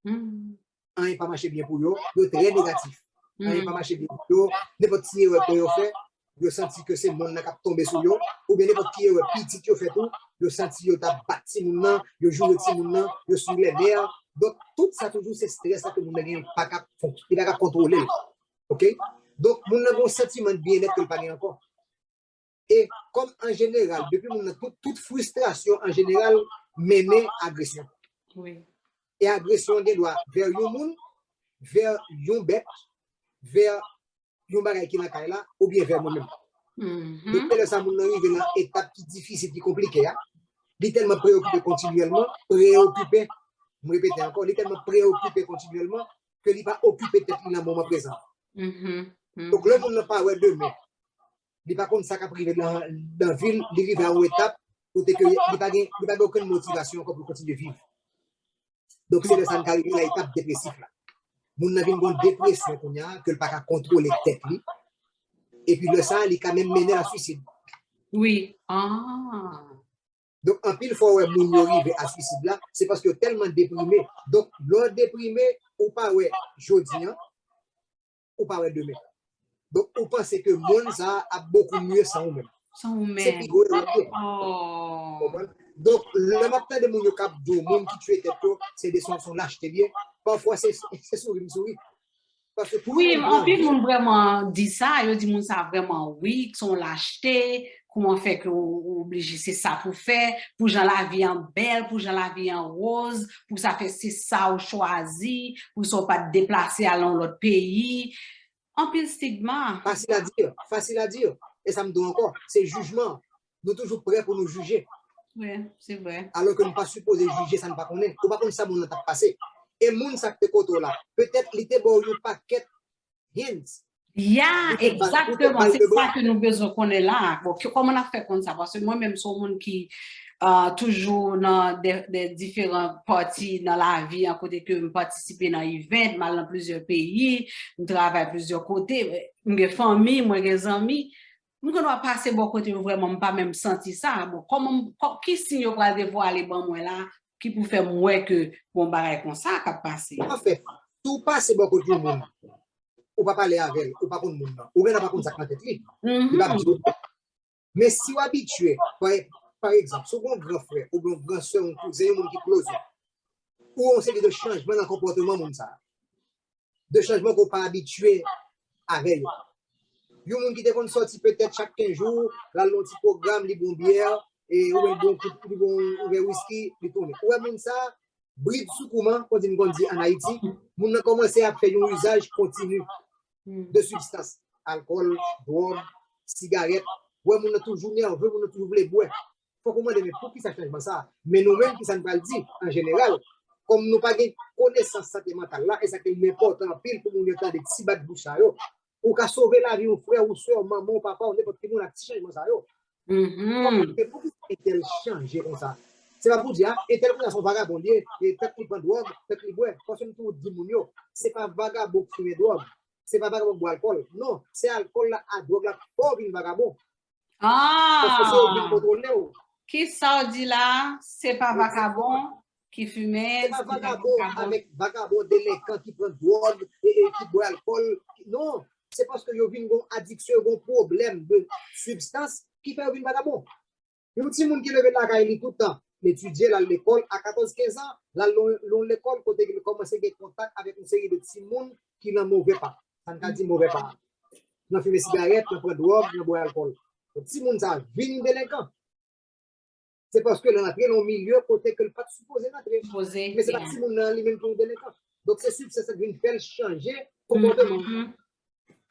Un pas marché bien pour eux, très négatif. Un pas marché bien pour eux, n'importe si erreur que yo fait, yo senti que c'est monde qui a tombé sur yo, ou bien n'importe qui petit yo fait tout, yo senti yo t'a battu moun nan, yo joue ti moun nan, yo sur les nerfs. Donc tout ça toujours c'est stress ça que moun nan pas capable il pas contrôler. OK? Donc moun nan un sentiment de bien-être qu'il pas encore. Et comme en général, depuis moun nan toute frustration en général mène agression. Oui. Et agression des doit vers yon moun, vers yon bête, vers yon bagay qui nan kay la ou bien vers moi-même. Donc là ça moun nan arrive dans étape qui difficile, qui compliquée, hein. Il est tellement préoccupé continuellement, préoccupé, je répète encore, il est tellement préoccupé continuellement que il va occuper tête dans le moment présent. Donc le monde n'a pas ouais demain. Il pas comme ça qu'a privé dans la ville, il arrive à une étape où il pas aucune motivation pour continuer de vivre. Donc c'est le ça qui arrive à l'étape dépressive là. Moun n'a une dépression qu'on a que le pas contrôler tête lui. Et puis le ça il quand même mené à suicide. Oui. Ah. Donc, en pile fois, ouais, moun arrive à suicide là, c'est parce que tellement déprimé. Donc, l'on déprimé, ou pas ouais, jodi, ou pas ouais demain. Donc, on pense que moun ça a beaucoup mieux sans nous-mêmes. Sans nous-mêmes. C'est plus gros. Oh. Donc, le matin de moun yo kap do, moun qui tue tête, c'est des sons lâcheté bien. Parfois, c'est sourire. Oui, en plus, moun vraiment dit ça, yo dit moun ça vraiment oui, qui sont lâchetés. Comment fait que obligé c'est ça pour faire pour gens la vie en belle pour gens la vie en rose pour ça fait c'est ça ou choisi pour sont pas déplacer à l'autre pays en pile stigma facile à dire et ça me donne encore c'est jugement nous toujours prêts pour nous juger oui c'est vrai alors que nous pas supposé juger ça ne pas connaître ou pas comme ça mon t'a passé et moun ça te koto là peut-être il était bon un paquet hints. Yeah, exactement. C'est ça que nous besoin qu'on est là. Comment on a fait comme ça? Parce que moi-même, je suis un monde qui toujours dans des différentes parties dans la vie, à côté que je participe dans l'événement, mal dans plusieurs pays, je travaille à plusieurs côtés, j'ai famille, moi j'ai des amis. Je dois passer beaucoup côté vraiment pas même sentir ça. Bon, qui signe pour aller voir les bons moi là, qui pour faire moi que bon bagage comme ça qui passer. En fait, tout passe beaucoup de monde. Ou pas parler avec elle, ou pas contre le monde, ou bien pas contre ça dans tête li. Mais si vous habitué, par exemple, si vous avez un grand frère, ou un grand soeur, un cousin, un qui close, ou on sait de changement dans le comportement, de changement qu'on pas habitué avec. Il y a des gens qui te sorti peut-être chaque 15 jours, là, l'autre petit programme, les bonnes bières, et ou un bon whisky, les tourner. Ou même ça, bride sous comment, quand on dit en Haïti, on a commencé à faire un usage continu de substances, alcool, drogue, cigarettes. Ouais, on a toujours nerveux, on a toujours voulu boire. Faut comment dire, mais pour qui ça change ça? Mais nous-mêmes, qui ça nous va le dire, en général, comme nous n'avons pas de connaissance santé mentale là, et ça qui est important pile pour nous entendre des petits bats de bouche, ou qu'à sauver la vie, ou frère, ou soeur, maman, papa, on est pour qui nous a petit changement ça. Mais pour qui est-elle changer comme ça? C'est pas pour dire, et tel que son vagabond, et peut-être qu'il prend drogue, peut-être qu'il boit, parce que nous disons, c'est pas vagabond qui fume drogue, c'est pas vagabond qui boit alcool, non, c'est alcool là, à drogue là, pauvre vagabond. Parce que c'est bien contrôlé. Qui ça dit là, c'est pas vagabond qui fumait. C'est pas vagabond avec vagabond délinquant qui prend drogue et qui boit alcool, non, c'est parce que vous avez une addiction, un problème de substance qui fait un vagabond. Il y a un petit monde qui lève la caille tout le temps. Étudier à l'école à 14-15 ans, là, l'école, côté qu'il commence à avoir contact avec une série de petits monde qui n'ont mauvais pas. Ça ne dit mauvais pas. Ils ont fumé cigarette, ils ont pris drogue, ils ont bu alcool. Les petits monde, ça vient délinquant. C'est parce que l'on a pris dans le milieu côté que le pas supposé d'entrer. Mais c'est pas petit monde lui-même qui est délinquant. Donc c'est sûr que ça vient faire changer comportement.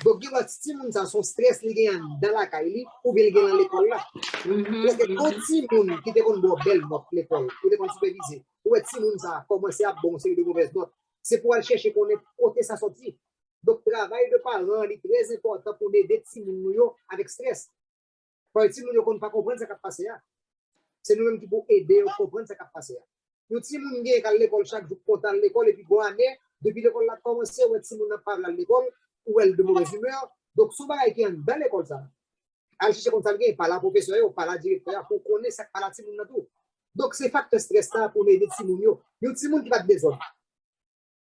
Donc, il y a des petits monde qui sont stress dans la caille ou bien dans l'école là. Parce que quand petit monde qui te une belle note l'école, ou te superviser, ou petit monde ça commence à bon série de mauvaises notes, c'est pour aller chercher qu'on est côté sa sortie. Donc, travail de parents est très important pour aider petits monde avec stress. Pour les petits monde qu'on ne pas comprendre ce qui passe là. C'est nous-mêmes qui pouvons aider à comprendre ce qui passe là. Nous petits monde qui à l'école chaque jour content l'école et puis bonne année, depuis l'école a commencé, ou petit monde parle à l'école ou elle de mauvaise humeur. Donc, souvent, il y a dans l'école, ça. Elle cherche comme ça, par la professeure ou par la directeur pour connaître ça par la petite monde tout. Donc, c'est facteur stress là pour aider les petits monde. Il y a des petits monde qui va te désordre.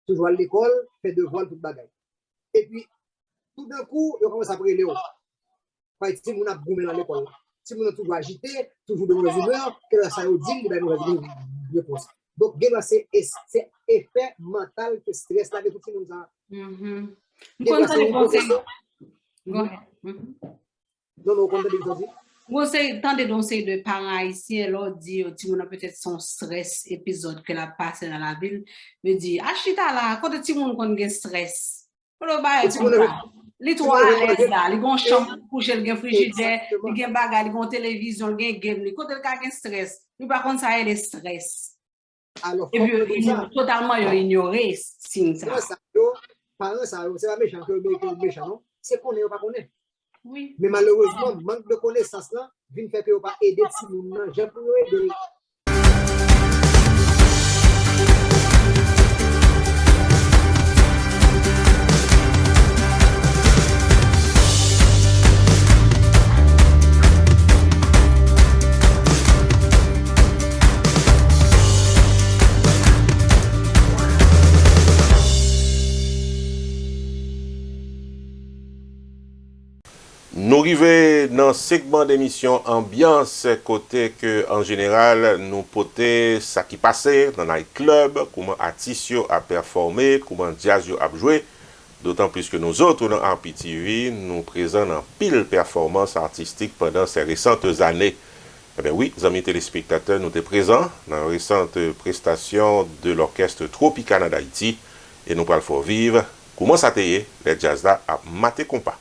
Toujours à l'école, fait devoir, tout bagage. Et puis, tout d'un coup, il commence à brûler. Par exemple, on a goumé dans l'école. Si on a toujours agité, toujours de mauvaise humeur, que ça nous dit, il va nous réponse. Donc, c'est effet mental que stress là, de tout le monde. Go ahead. Non, comme tu dis. Vous savez, tant de conseils de parents haïtiens, leur dit, peut-être son stress épisode que la passe dans la ville, me dit, achita là, quand tu monde qu'on a stress. Les trois à l'aise là, les gon chambre coucher, les frigidaire, les gen bagay, les gon télévision, les game, les côté ka gen stress. Nous par contre ça est le stress. Alors, et puis totalement ignoré signe ça. Parents ça c'est pas méchant que méchant non, c'est qu'on est pas connaît. Oui. Mais malheureusement, manque de connaissance là, vient faire que pas aider si moun nan, j'ai pour aider. Nous arrivons dans le segment d'émission ambiance, côté que en général, nous portons ça qui passait dans les clubs, comment artistes a performé, comment jazz a joué. D'autant plus que nous autres, dans RPTV, nous présents en pile performance artistique pendant ces récentes années. Eh bien oui, amis téléspectateurs, nous sommes présents dans la récente prestation de l'orchestre Tropicana d'Haïti et nous parlons pour vivre. Comment ça t'est, les jazz là à maté compas.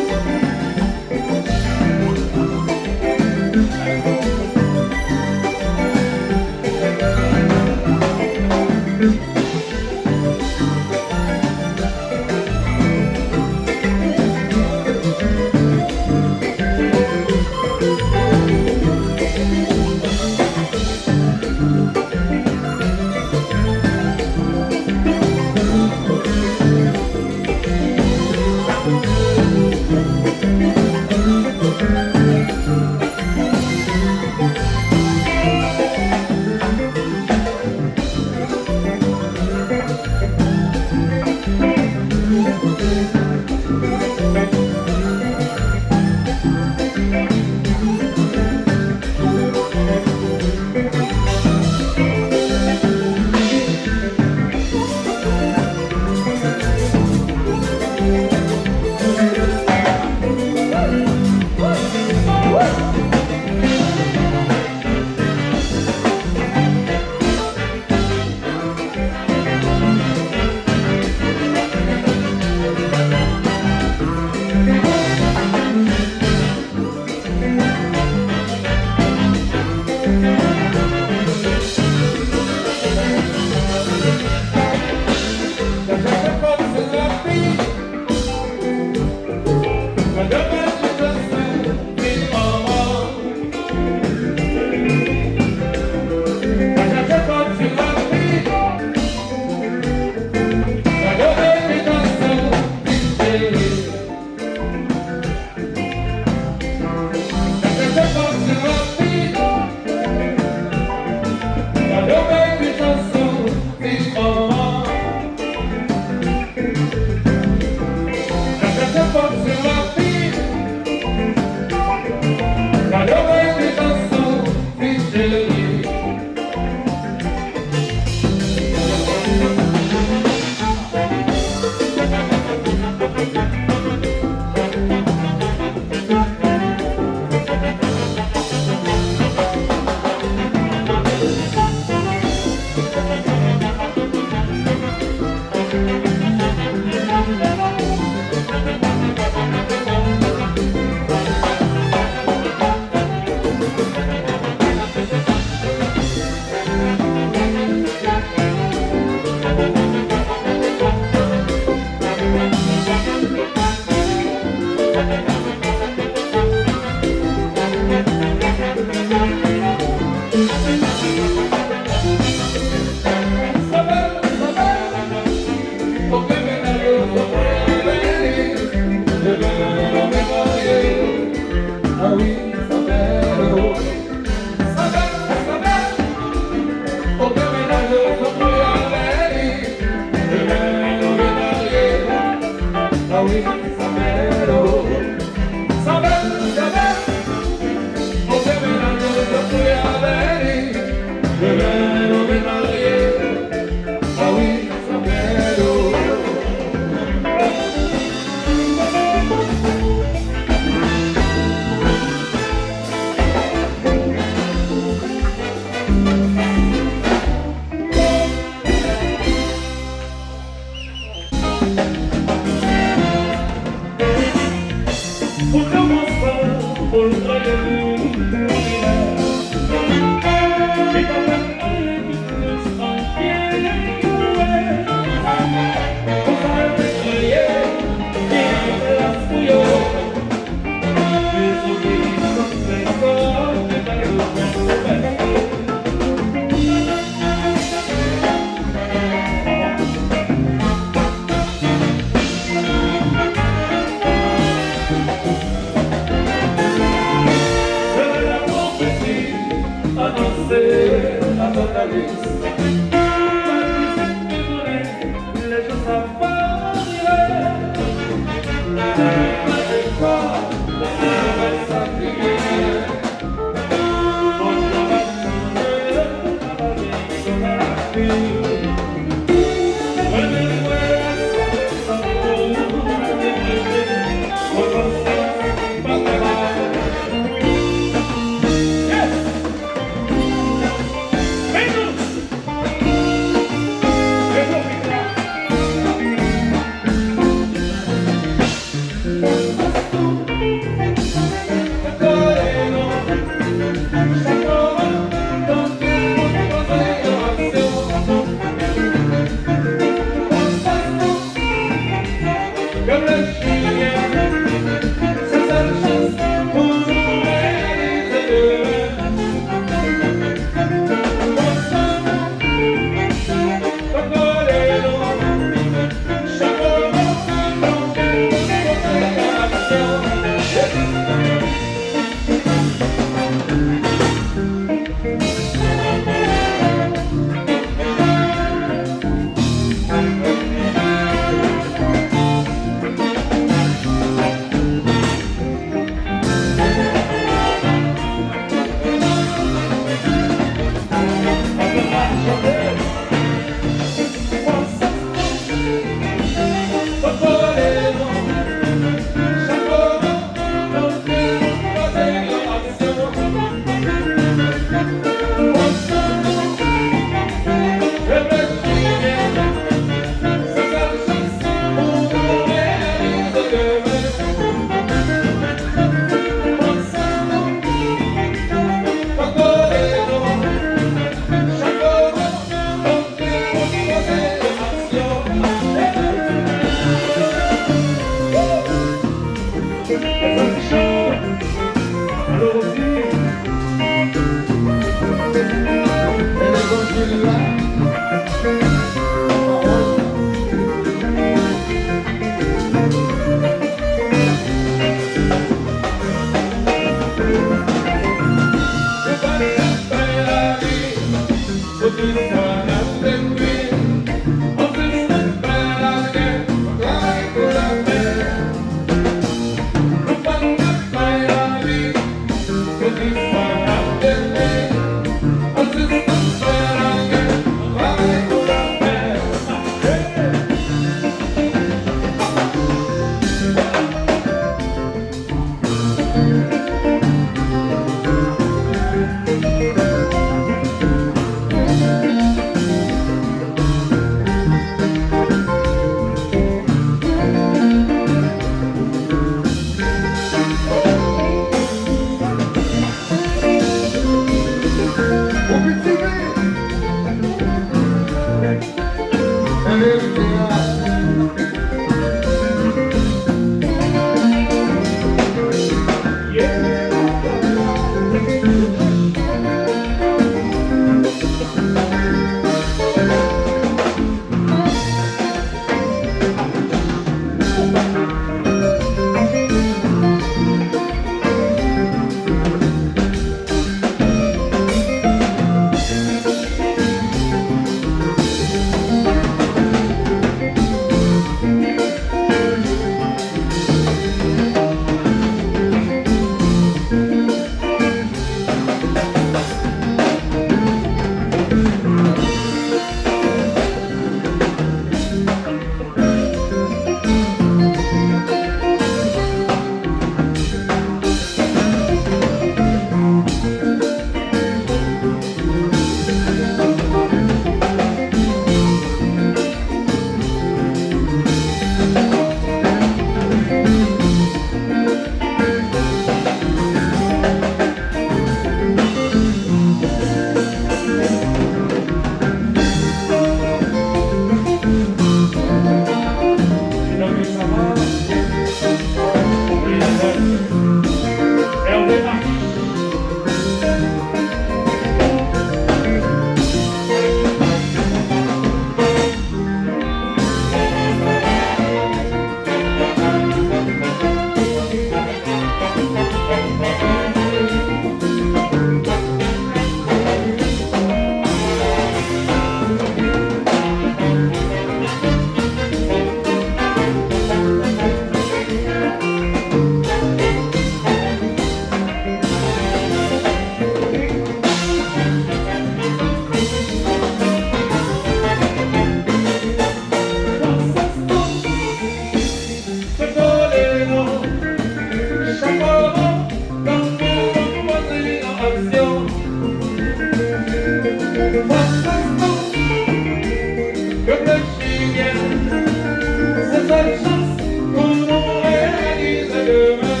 C'est cette chance pour nous réaliser demain.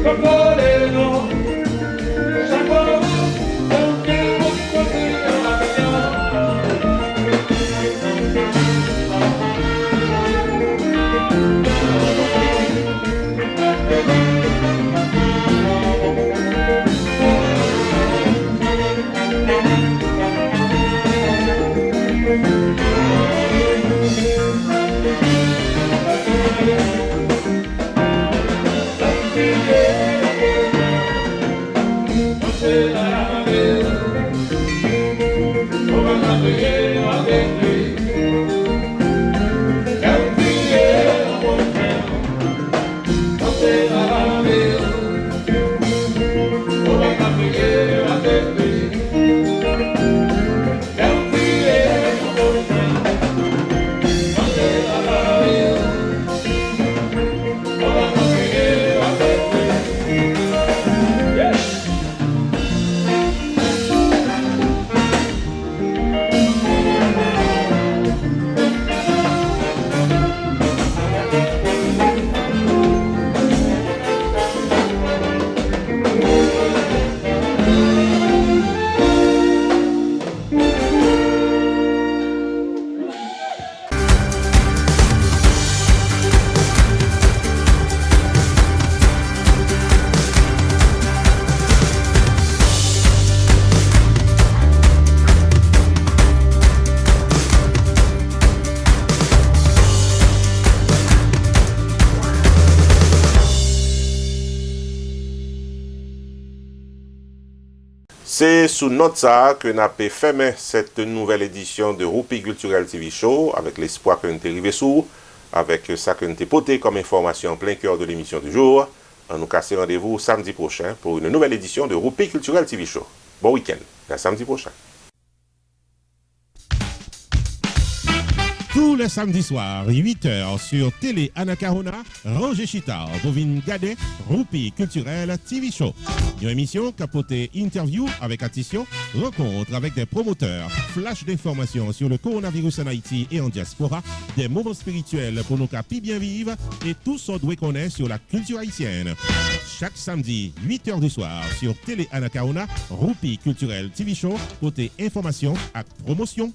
Comme pour les noms, chaque moment, on vient pour continuer l'avion. C'est sous note ça que nous avons fermé cette nouvelle édition de Roupi Culturel TV Show avec l'espoir que nous sommes arrivés sous, avec ça que nous avons porté comme information en plein cœur de l'émission du jour. On nous casse rendez-vous samedi prochain pour une nouvelle édition de Roupi Culturel TV Show. Bon week-end, à samedi prochain. Tous les samedis soirs, 8h sur Télé Anacarona, Roger Chitard, Bovine Gadet, Roupi Culturel TV Show. Une émission capotée interview avec attention, rencontre avec des promoteurs, flash d'informations sur le coronavirus en Haïti et en diaspora, des moments spirituels pour nos capis bien vivre et tout ce qu'on doit connaître sur la culture haïtienne. Chaque samedi, 8h du soir sur Télé Anacarona, Roupi Culturel TV Show, côté information et promotion.